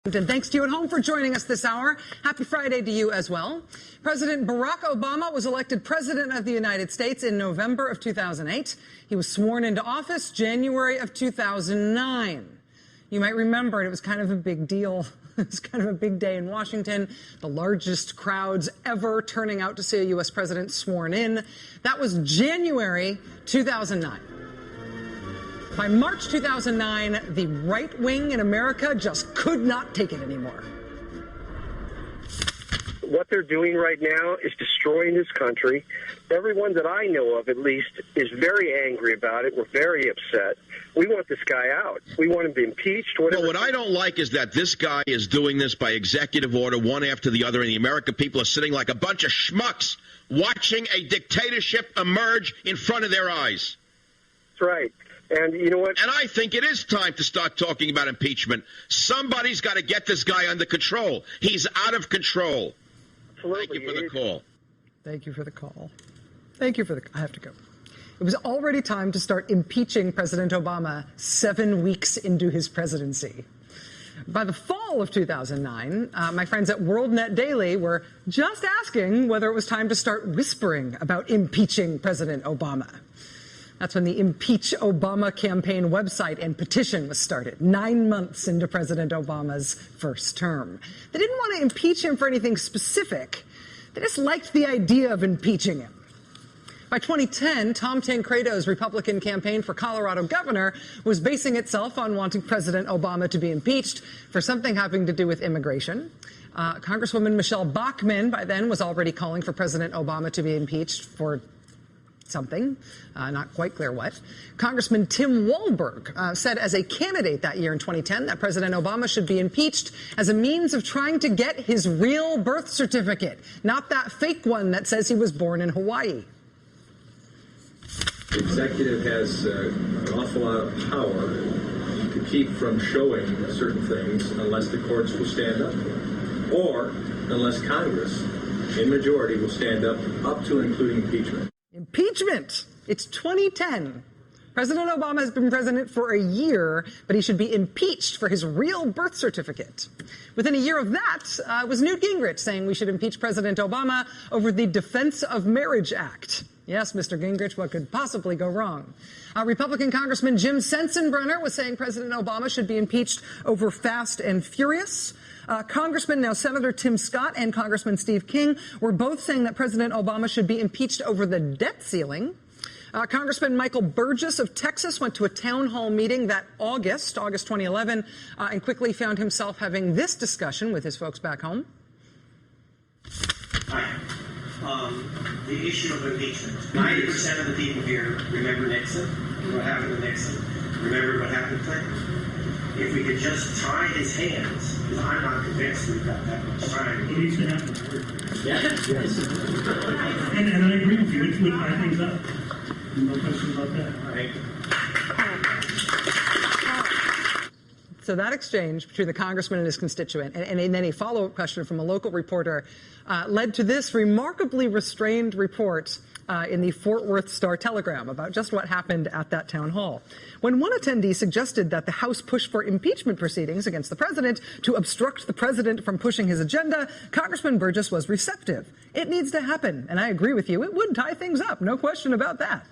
And thanks to you at home for joining us this hour. Happy Friday to you as well. President Barack Obama was elected President of the United States in November of 2008. He was sworn into office January of 2009. You might remember it was kind of a big deal. It was kind of a big day in Washington. The largest crowds ever turning out to see a U.S. president sworn in. That was January 2009. By March 2009, the right wing in America just could not take it anymore. What they're doing right now is destroying this country. Everyone that I know of, at least, is very angry about it. We're very upset. We want this guy out. We want him to be impeached. Well, what I don't like is that this guy is doing this by executive order, one after the other, and the American people are sitting like a bunch of schmucks watching a dictatorship emerge in front of their eyes. That's right. And you know what? And I think it is time to start talking about impeachment. Somebody's got to get this guy under control. He's out of control. Absolutely. Thank you for the call. Thank you for the call. Thank you for the... I have to go. It was already time to start impeaching President Obama 7 weeks into his presidency. By the fall of 2009, my friends at WorldNet Daily were just asking whether it was time to start whispering about impeaching President Obama. That's when the Impeach Obama campaign website and petition was started, 9 months into President Obama's first term. They didn't want to impeach him for anything specific. They just liked the idea of impeaching him. By 2010, Tom Tancredo's Republican campaign for Colorado governor was basing itself on wanting President Obama to be impeached for something having to do with immigration. Congresswoman Michelle Bachmann, by then, was already calling for President Obama to be impeached for something, not quite clear what. Congressman Tim Walberg said as a candidate that year in 2010 that President Obama should be impeached as a means of trying to get his real birth certificate, not that fake one that says he was born in Hawaii. The executive has an awful lot of power to keep from showing certain things unless the courts will stand up, or unless Congress, in majority, will stand up to and including impeachment. Impeachment! It's 2010. President Obama has been president for a year, but he should be impeached for his real birth certificate. Within a year of that was Newt Gingrich saying we should impeach President Obama over the Defense of Marriage Act. Yes, Mr. Gingrich, what could possibly go wrong? Republican Congressman Jim Sensenbrenner was saying President Obama should be impeached over Fast and Furious. Congressman, now Senator Tim Scott and Congressman Steve King were both saying that President Obama should be impeached over the debt ceiling. Congressman Michael Burgess of Texas went to a town hall meeting that August 2011, and quickly found himself having this discussion with his folks back home. Hi. The issue of impeachment. 90% of the people here remember Nixon, what happened to Nixon, remember what happened to Clinton. If we could just tie his hands, because I'm not convinced we've got that much time. It needs to happen. Yes. And I agree with you. It would tie things up. No question about that. Right. So that exchange between the congressman and his constituent, and then a follow-up question from a local reporter, led to this remarkably restrained report in the Fort Worth Star-Telegram about just what happened at that town hall. When one attendee suggested that the House push for impeachment proceedings against the president to obstruct the president from pushing his agenda, Congressman Burgess was receptive. It needs to happen, and I agree with you. It would tie things up, no question about that.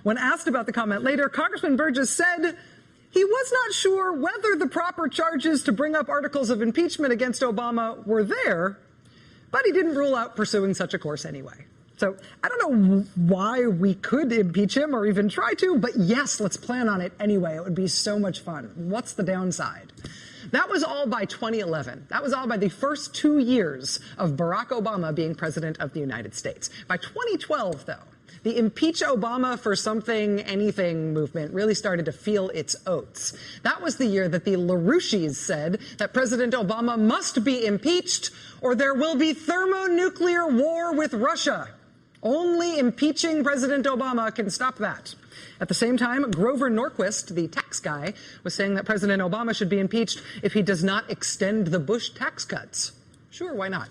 When asked about the comment later, Congressman Burgess said he was not sure whether the proper charges to bring up articles of impeachment against Obama were there, but he didn't rule out pursuing such a course anyway. So I don't know why we could impeach him or even try to, but yes, let's plan on it anyway. It would be so much fun. What's the downside? That was all by 2011. That was all by the first 2 years of Barack Obama being president of the United States. By 2012, though, the Impeach Obama for something, anything movement really started to feel its oats. That was the year that the LaRouches said that President Obama must be impeached or there will be thermonuclear war with Russia. Only impeaching President Obama can stop that. At the same time, Grover Norquist, the tax guy, was saying that President Obama should be impeached if he does not extend the Bush tax cuts. Sure, why not?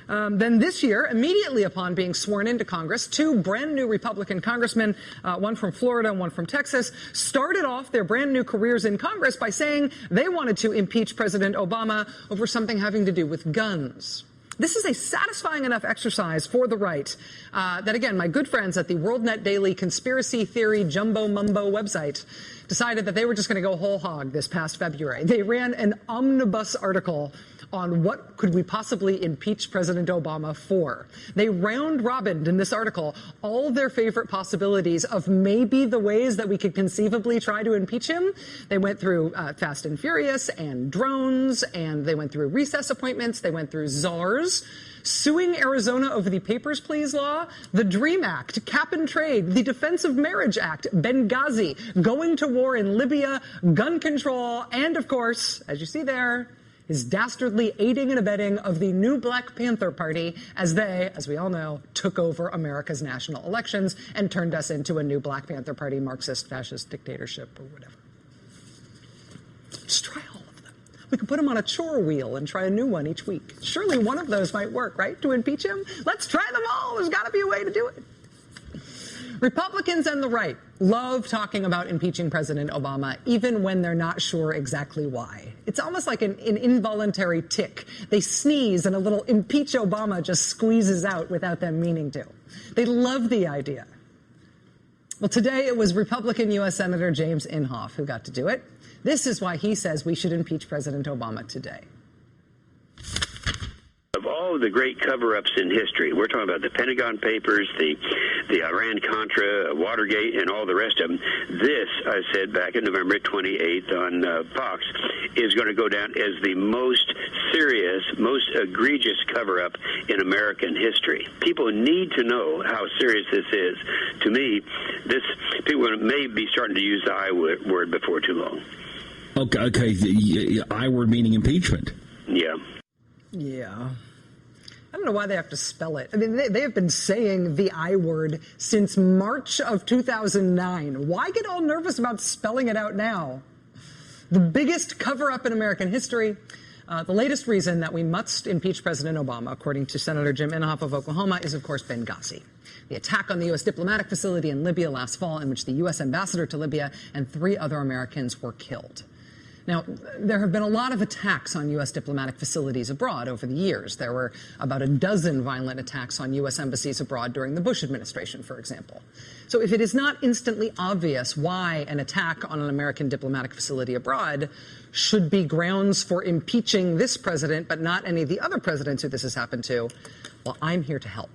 Then this year, immediately upon being sworn into Congress, two brand new Republican congressmen, one from Florida and one from Texas, started off their brand new careers in Congress by saying they wanted to impeach President Obama over something having to do with guns. This is a satisfying enough exercise for the right that, again, my good friends at the WorldNet Daily Conspiracy Theory Jumbo Mumbo website decided that they were just going to go whole hog this past February. They ran an omnibus article on what could we possibly impeach President Obama for. They round-robined in this article all their favorite possibilities of maybe the ways that we could conceivably try to impeach him. They went through Fast and Furious and drones, and they went through recess appointments. They went through czars, suing Arizona over the Papers, Please law, the DREAM Act, cap and trade, the Defense of Marriage Act, Benghazi, going to war in Libya, gun control, and, of course, as you see there, his dastardly aiding and abetting of the new Black Panther Party as they, as we all know, took over America's national elections and turned us into a new Black Panther Party Marxist fascist dictatorship or whatever. Just try all of them. We could put him on a chore wheel and try a new one each week. Surely one of those might work, right? To impeach him? Let's try them all. There's got to be a way to do it. Republicans and the right love talking about impeaching President Obama, even when they're not sure exactly why. It's almost like an involuntary tick. They sneeze and a little impeach Obama just squeezes out without them meaning to. They love the idea. Well, today it was Republican U.S. Senator James Inhofe who got to do it. This is why he says we should impeach President Obama today. Of all of the great cover-ups in history, we're talking about the Pentagon Papers, the Iran-Contra, Watergate, and all the rest of them. This, I said back in November 28th on Fox, is going to go down as the most serious, most egregious cover-up in American history. People need to know how serious this is. To me, people may be starting to use the I word before too long. Okay, the I word meaning impeachment. Yeah. Yeah. I don't know why they have to spell it. I mean, they have been saying the I word since March of 2009. Why get all nervous about spelling it out now? The biggest cover-up in American history. The latest reason that we must impeach President Obama, according to Senator Jim Inhofe of Oklahoma, is, of course, Benghazi. The attack on the U.S. diplomatic facility in Libya last fall, in which the U.S. ambassador to Libya and 3 other Americans were killed. Now, there have been a lot of attacks on U.S. diplomatic facilities abroad over the years. There were about a dozen violent attacks on U.S. embassies abroad during the Bush administration, for example. So if it is not instantly obvious why an attack on an American diplomatic facility abroad should be grounds for impeaching this president, but not any of the other presidents who this has happened to, well, I'm here to help.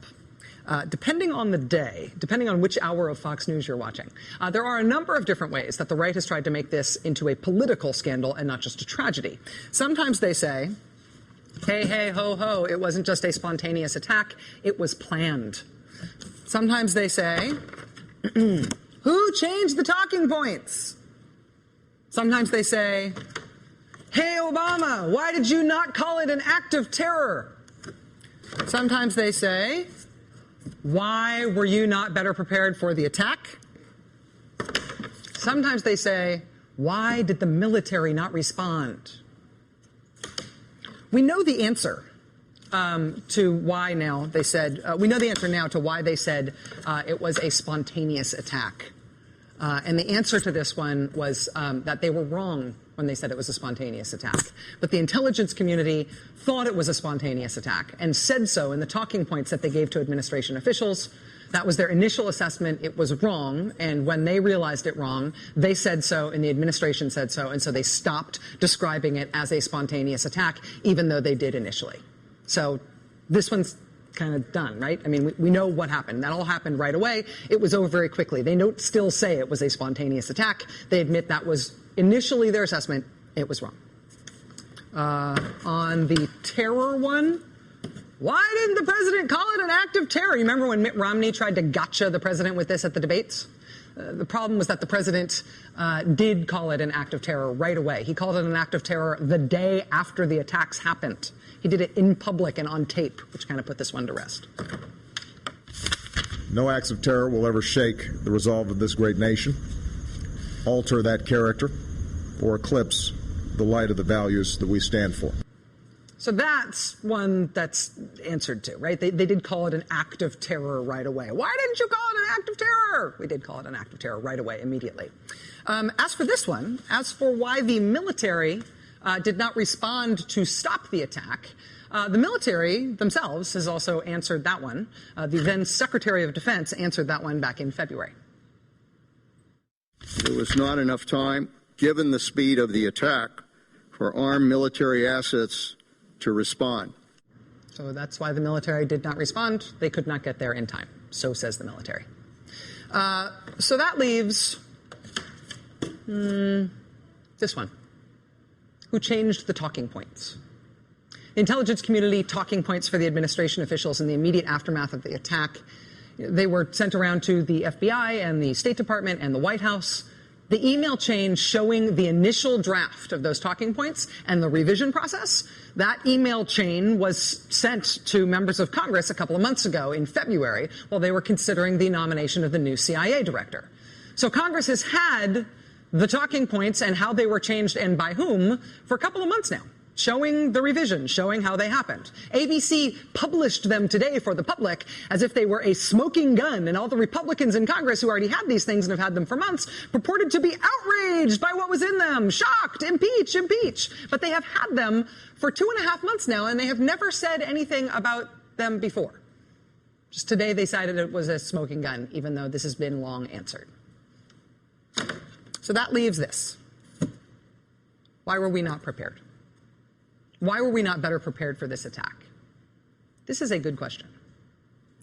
Depending on the day, depending on which hour of Fox News you're watching, there are a number of different ways that the right has tried to make this into a political scandal and not just a tragedy. Sometimes they say, hey, hey, ho, ho, it wasn't just a spontaneous attack, it was planned. Sometimes they say, who changed the talking points? Sometimes they say, hey, Obama, why did you not call it an act of terror? Sometimes they say, why were you not better prepared for the attack? Sometimes they say, why did the military not respond? We know the answer to why now they said, we know the answer now to why they said it was a spontaneous attack. And the answer to this one was that they were wrong when they said it was a spontaneous attack. But the intelligence community thought it was a spontaneous attack and said so in the talking points that they gave to administration officials. That was their initial assessment. It was wrong. And when they realized it wrong, they said so and the administration said so. And so they stopped describing it as a spontaneous attack, even though they did initially. So this one's kind of done, right? I mean, we know what happened. That all happened right away. It was over very quickly. They don't still say it was a spontaneous attack. They admit that was initially their assessment. It was wrong. On the terror one, why didn't the president call it an act of terror? You remember when Mitt Romney tried to gotcha the president with this at the debates? The problem was that the president did call it an act of terror right away. He called it an act of terror the day after the attacks happened. He did it in public and on tape, which kind of put this one to rest. No acts of terror will ever shake the resolve of this great nation, alter that character, or eclipse the light of the values that we stand for. So that's one that's answered to, right? They did call it an act of terror right away. Why didn't you call it an act of terror? We did call it an act of terror right away, immediately. As for this one, as for why the military did not respond to stop the attack, the military themselves has also answered that one. The then Secretary of Defense answered that one back in February. There was not enough time, given the speed of the attack, for armed military assets to respond. So that's why the military did not respond. They could not get there in time. So says the military. So that leaves this one. Who changed the talking points? The intelligence community talking points for the administration officials in the immediate aftermath of the attack. They were sent around to the FBI and the State Department and the White House. The email chain showing the initial draft of those talking points and the revision process, that email chain was sent to members of Congress a couple of months ago in February while they were considering the nomination of the new CIA director. So Congress has had the talking points and how they were changed and by whom for a couple of months now, showing the revision, showing how they happened. ABC published them today for the public as if they were a smoking gun, and all the Republicans in Congress who already had these things and have had them for months purported to be outraged by what was in them, shocked, impeach, impeach. But they have had them for 2.5 months now, and they have never said anything about them before. Just today they cited it was a smoking gun, even though this has been long answered. So that leaves this. Why were we not prepared? Why were we not better prepared for this attack? This is a good question.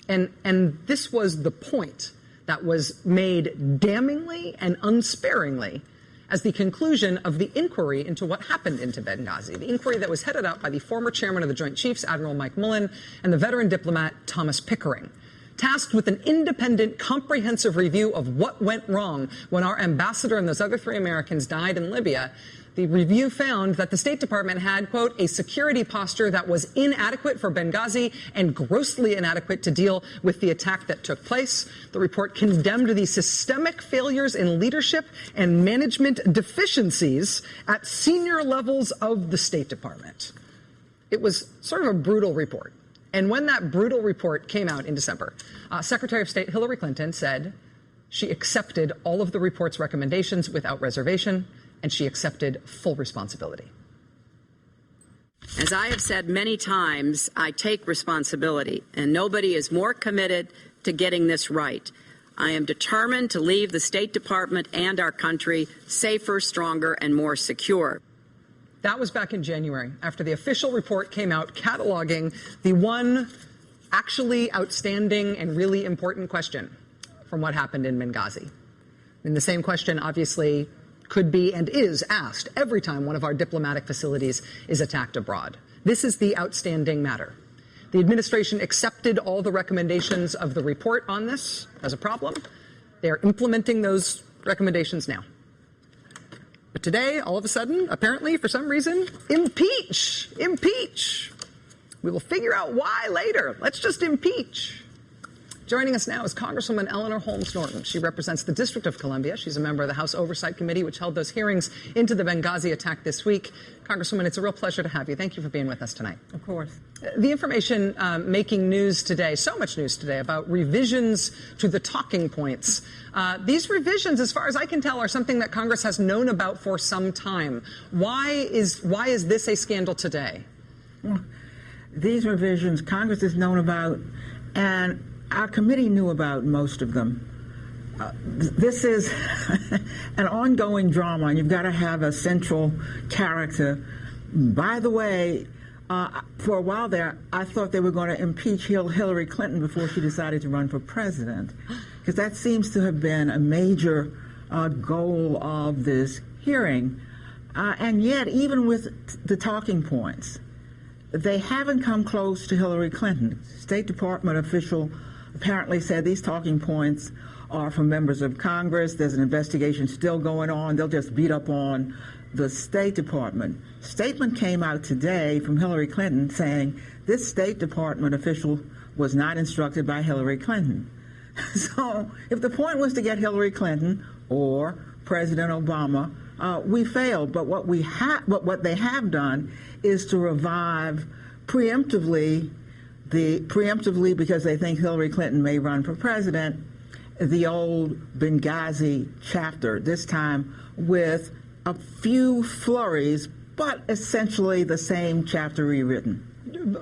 And this was the point that was made damningly and unsparingly as the conclusion of the inquiry into what happened into Benghazi, the inquiry that was headed up by the former chairman of the Joint Chiefs, Admiral Mike Mullen, and the veteran diplomat Thomas Pickering, tasked with an independent, comprehensive review of what went wrong when our ambassador and those other 3 Americans died in Libya. The review found that the State Department had, quote, a security posture that was inadequate for Benghazi and grossly inadequate to deal with the attack that took place. The report condemned the systemic failures in leadership and management deficiencies at senior levels of the State Department. It was sort of a brutal report. And when that brutal report came out in December, Secretary of State Hillary Clinton said she accepted all of the report's recommendations without reservation, and she accepted full responsibility. As I have said many times, I take responsibility, and nobody is more committed to getting this right. I am determined to leave the State Department and our country safer, stronger, and more secure. That was back in January, after the official report came out cataloging the one actually outstanding and really important question from what happened in Benghazi. And the same question, obviously, could be and is asked every time one of our diplomatic facilities is attacked abroad. This is the outstanding matter. The administration accepted all the recommendations of the report on this as a problem. They are implementing those recommendations now. But today, all of a sudden, apparently, for some reason, impeach, impeach. We will figure out why later. Let's just impeach. Joining us now is Congresswoman Eleanor Holmes Norton. She represents the District of Columbia. She's a member of the House Oversight Committee, which held those hearings into the Benghazi attack this week. Congresswoman, it's a real pleasure to have you. Thank you for being with us tonight. Of course. The information making news today, so much news today, about revisions to the talking points. These revisions, as far as I can tell, are something that Congress has known about for some time. Why is this a scandal today? Well, these revisions Congress has known about, and our committee knew about most of them. This is an ongoing drama, and you've got to have a central character. By the way, for a while there, I thought they were going to impeach Hillary Clinton before she decided to run for president, because that seems to have been a major goal of this hearing. And yet, even with the talking points, they haven't come close to Hillary Clinton. State Department official apparently said these talking points are from members of Congress. There's an investigation still going on. They'll just beat up on the State Department. Statement came out today from Hillary Clinton saying this State Department official was not instructed by Hillary Clinton. So if the point was to get Hillary Clinton or President Obama, we failed. But what they have done is to revive preemptively because they think Hillary Clinton may run for president, the old Benghazi chapter, this time with a few flurries, but essentially the same chapter rewritten.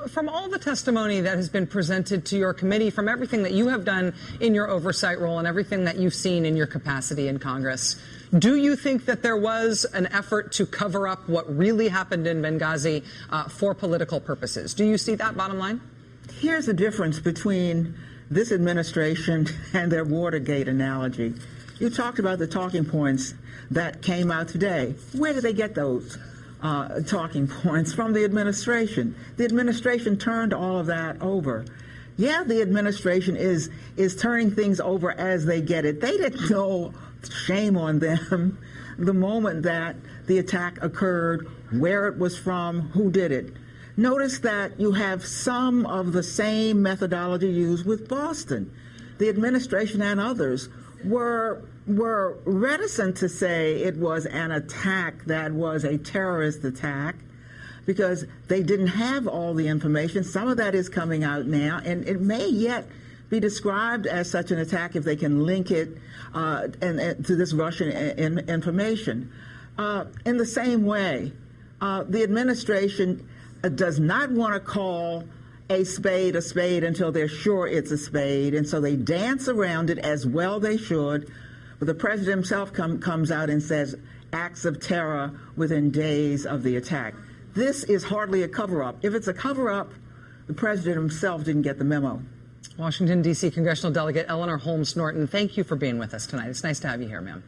From all the testimony that has been presented to your committee, from everything that you have done in your oversight role and everything that you've seen in your capacity in Congress, do you think that there was an effort to cover up what really happened in Benghazi for political purposes? Do you see that, bottom line? Here's the difference between this administration and their Watergate analogy. You talked about the talking points that came out today. Where did they get those talking points? From the administration. The administration turned all of that over. Yeah, the administration is turning things over as they get it. They didn't know, shame on them, the moment that the attack occurred, where it was from, who did it. Notice that you have some of the same methodology used with Boston. The administration and others were reticent to say it was an attack that was a terrorist attack because they didn't have all the information. Some of that is coming out now, and it may yet be described as such an attack if they can link it to this Russian information. In the same way, the administration does not want to call a spade until they're sure it's a spade, and so they dance around it as well they should. But the president himself comes out and says acts of terror within days of the attack. This is hardly a cover-up. If it's a cover-up, the president himself didn't get the memo. Washington, D.C. Congressional Delegate Eleanor Holmes Norton, thank you for being with us tonight. It's nice to have you here, ma'am.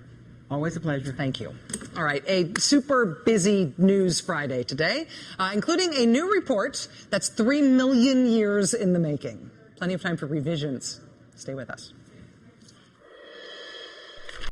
Always a pleasure. Thank you. All right, a super busy News Friday today, including a new report that's 3 million years in the making. Plenty of time for revisions. Stay with us.